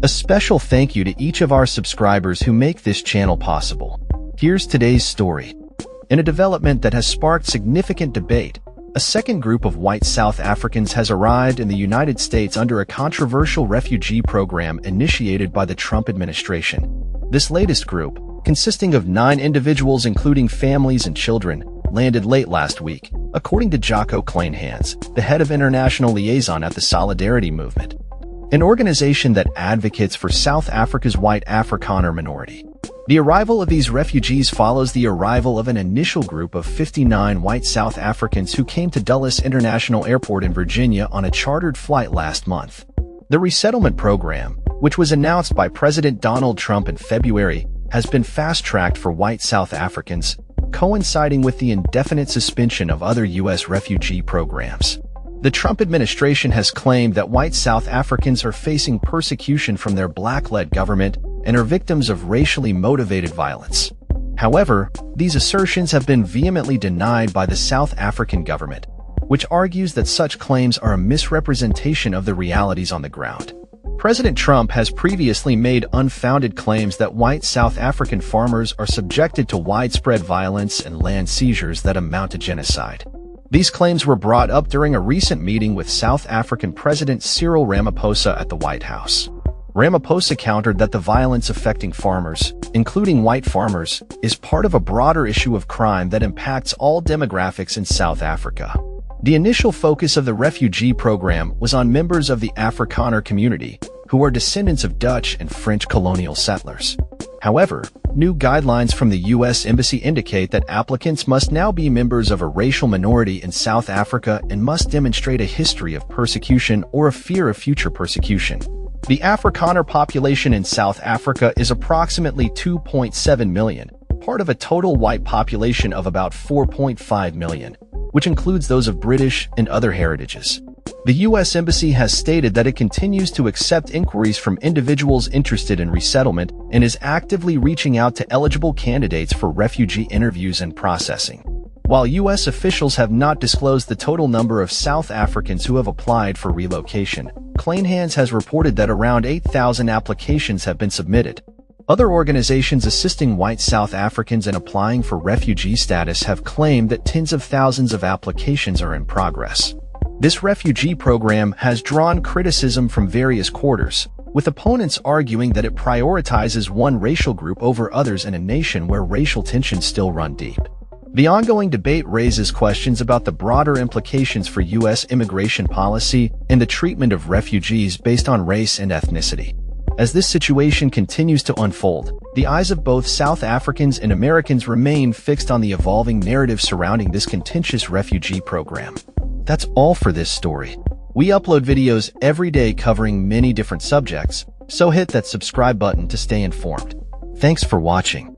A special thank you to each of our subscribers who make this channel possible. Here's today's story. In a development that has sparked significant debate, a second group of white South Africans has arrived in the United States under a controversial refugee program initiated by the Trump administration. This latest group, consisting of 9 individuals including families and children, landed late last week, according to Jocko Kleinhans, the head of international liaison at the Solidarity Movement, an organization that advocates for South Africa's white Afrikaner minority. The arrival of these refugees follows the arrival of an initial group of 59 white South Africans who came to Dulles International Airport in Virginia on a chartered flight last month. The resettlement program, which was announced by President Donald Trump in February, has been fast-tracked for white South Africans, coinciding with the indefinite suspension of other U.S. refugee programs. The Trump administration has claimed that white South Africans are facing persecution from their black-led government and are victims of racially motivated violence. However, these assertions have been vehemently denied by the South African government, which argues that such claims are a misrepresentation of the realities on the ground. President Trump has previously made unfounded claims that white South African farmers are subjected to widespread violence and land seizures that amount to genocide. These claims were brought up during a recent meeting with South African President Cyril Ramaphosa at the White House. Ramaphosa countered that the violence affecting farmers, including white farmers, is part of a broader issue of crime that impacts all demographics in South Africa. The initial focus of the refugee program was on members of the Afrikaner community, who are descendants of Dutch and French colonial settlers. However, new guidelines from the U.S. Embassy indicate that applicants must now be members of a racial minority in South Africa and must demonstrate a history of persecution or a fear of future persecution. The Afrikaner population in South Africa is approximately 2.7 million, part of a total white population of about 4.5 million, which includes those of British and other heritages. The U.S. Embassy has stated that it continues to accept inquiries from individuals interested in resettlement and is actively reaching out to eligible candidates for refugee interviews and processing. While U.S. officials have not disclosed the total number of South Africans who have applied for relocation, Kleinhans has reported that around 8,000 applications have been submitted. Other organizations assisting white South Africans in applying for refugee status have claimed that tens of thousands of applications are in progress. This refugee program has drawn criticism from various quarters, with opponents arguing that it prioritizes one racial group over others in a nation where racial tensions still run deep. The ongoing debate raises questions about the broader implications for U.S. immigration policy and the treatment of refugees based on race and ethnicity. As this situation continues to unfold, the eyes of both South Africans and Americans remain fixed on the evolving narrative surrounding this contentious refugee program. That's all for this story. We upload videos every day covering many different subjects, so hit that subscribe button to stay informed. Thanks for watching.